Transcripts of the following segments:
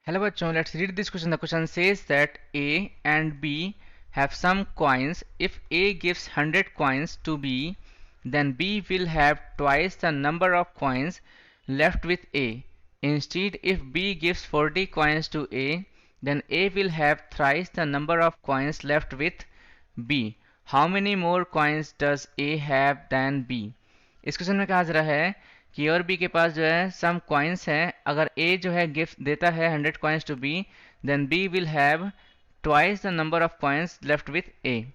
Hello bachon, let's read this question. The question says that A and B have some coins. If A gives 100 coins to B, then B will have twice the number of coins left with A. Instead, if B gives 40 coins to A, then A will have thrice the number of coins left with B. How many more coins does A have than B? इस question में कहा जा रहा है कि और B के पास जो है सम कॉइन्स हैं। अगर ए जो है गिफ्ट देता है 100 coins to B, then B will have twice the number of coins left with A.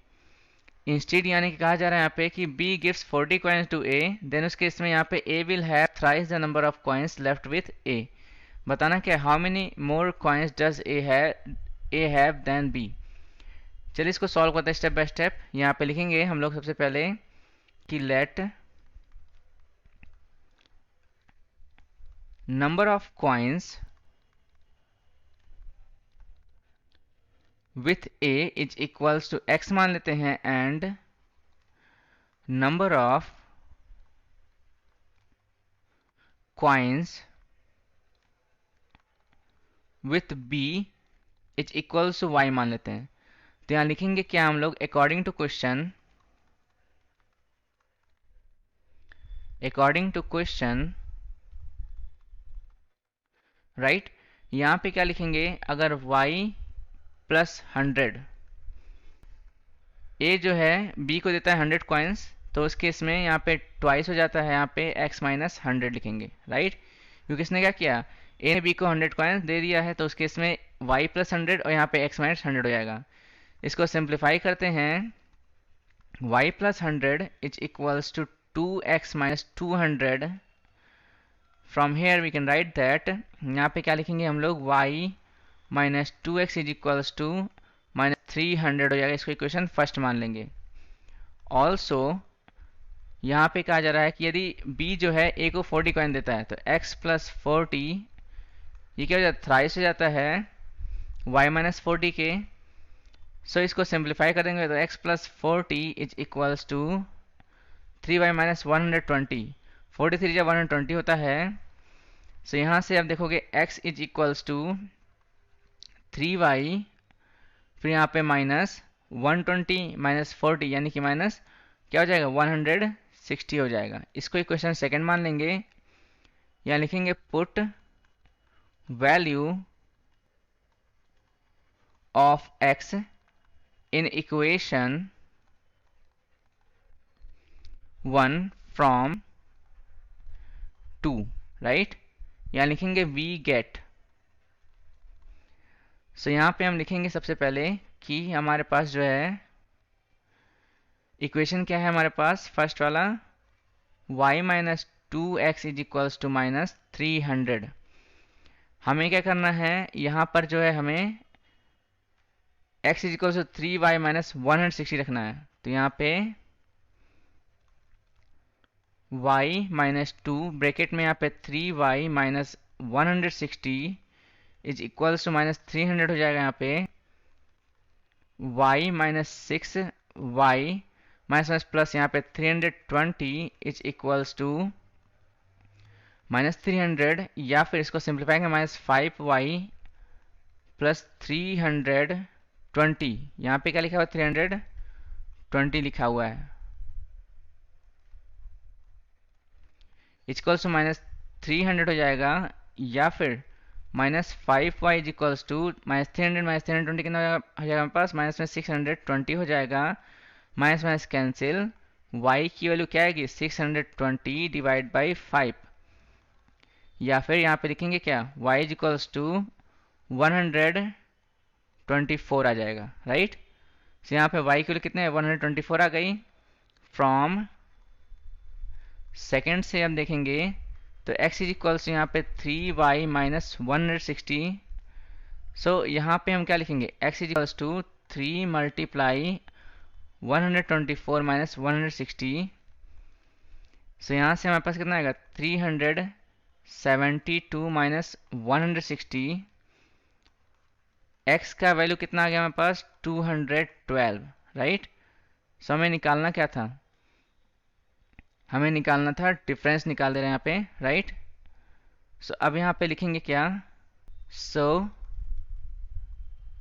Instead यानी कि कहा जा रहा है यहाँ पे कि B gifts 40 coins to A, then उसके इसमें यहाँ पे A will have thrice the number of coins left with A. बताना क्या, how many more coins does A have than B. चलिए इसको सॉल्व करते हैं स्टेप बाय स्टेप। यहाँ पे लिखेंगे हम लोग सबसे पहले कि late number of coins with A is equals to x मान लेते हैं and number of coins with B is equals to y मान लेते हैं। तो यहाँ लिखेंगे क्या हम लोग, according to question राइट। यहाँ पे क्या लिखेंगे, अगर y प्लस 100, ए जो है b को देता है 100 कॉइन्स, तो उसके इसमें यहाँ पे ट्वाइस हो जाता है, यहाँ पे x माइनस 100 लिखेंगे राइट। क्योंकि इसने क्या किया, ए ने b को 100 कॉइन्स दे दिया है, तो उसके इसमें y प्लस 100 और यहाँ पे x माइनस 100 हो जाएगा। इसको सिंप्लीफाई करते हैं, y plus 100 is equals to 2x minus 200। From here we can write that, यहाँ पे क्या लिखेंगे हम लोग, y minus 2x is equals to minus 300 हो जाएगा। इसको इक्वेशन फर्स्ट मान लेंगे। ऑल्सो यहाँ पे कहा जा रहा है कि यदि b जो है a को 40 कॉइन देता है, तो x प्लस 40 ये क्या हो जाता है, थ्राइस हो जाता है y माइनस 40 के। सो इसको सिंप्लीफाई करेंगे तो x plus 40 is equals to 3y minus 120। 43 जब 120 होता है, सो यहाँ से आप देखोगे x is equals to 3y, फिर यहाँ पे माइनस 120 माइनस 40 यानी कि माइनस क्या हो जाएगा, 160 हो जाएगा। इसको इक्वेशन सेकंड मान लेंगे। यहाँ लिखेंगे put value of x in equation 1 from 2 right. यहाँ लिखेंगे वी गेट। सो यहाँ पे हम लिखेंगे सबसे पहले कि हमारे पास जो है इक्वेशन क्या है हमारे पास, फर्स्ट वाला y minus 2x is equals to minus 300। हमें क्या करना है, यहाँ पर जो है हमें x is equals to 3y minus 160 रखना है। तो यहाँ पे y माइनस 2 ब्रैकेट में यहाँ पे 3y minus 160 is equals to minus 300 हो जाएगा। यहाँ पे y minus 6y minus minus plus यहाँ पे 320 इज इक्वल्स टू माइनस 300, या फिर इसको सिंप्लीफाई करेंगे माइनस 5y प्लस 320। यहाँ पे क्या लिखा हुआ है, 320 लिखा हुआ है, इक्वल्स टू माइनस 300 हो जाएगा। या फिर minus 5y is equals to minus 300 minus 320 कितना हो जाएगा हमारे पास, माइनस में 620 हो जाएगा। माइनस माइनस कैंसिल, y की वैल्यू क्या आएगी, 620 डिवाइड बाई 5। या फिर यहाँ पे लिखेंगे क्या, y इज इक्वल्स टू 124 आ जाएगा राइट। तो यहाँ पे y की वैल्यू कितने 124 आ गई। फ्रॉम सेकेंड से हम देखेंगे तो x इज इक्वल्स यहाँ पे 3y माइनस 160। सो यहाँ पे हम क्या लिखेंगे, x is equals to 3 multiply 124 minus 160। So यहाँ से हमारे पास कितना आएगा, 372 माइनस 160। x का वैल्यू कितना आ गया हमारे पास, 212 राइट। सो हमें निकालना क्या था, हमें निकालना था डिफरेंस, निकाल दे रहे हैं यहाँ पे राइट। सो अब यहाँ पे लिखेंगे क्या, so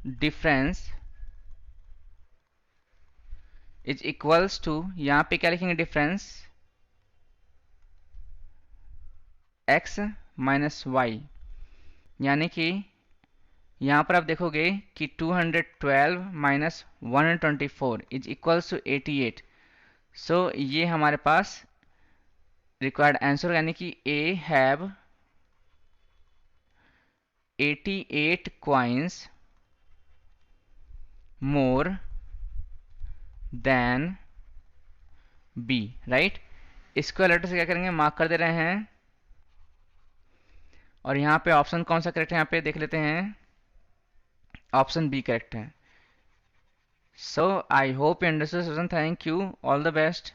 difference is equals to, यहाँ पे क्या लिखेंगे डिफरेंस, x माइनस वाई, यानी कि यहाँ पर आप देखोगे कि 212 minus 124 is equals to 88। So ये हमारे पास रिक्वायर्ड आंसर, यानी कि A have 88 coins more than B, right. इसको लेटर से क्या करेंगे, मार्क कर दे रहे हैं। और यहाँ पे ऑप्शन कौन सा करेक्ट है, यहाँ पे देख लेते हैं, ऑप्शन बी करेक्ट है। So I hope you understood. Thank you, all the best.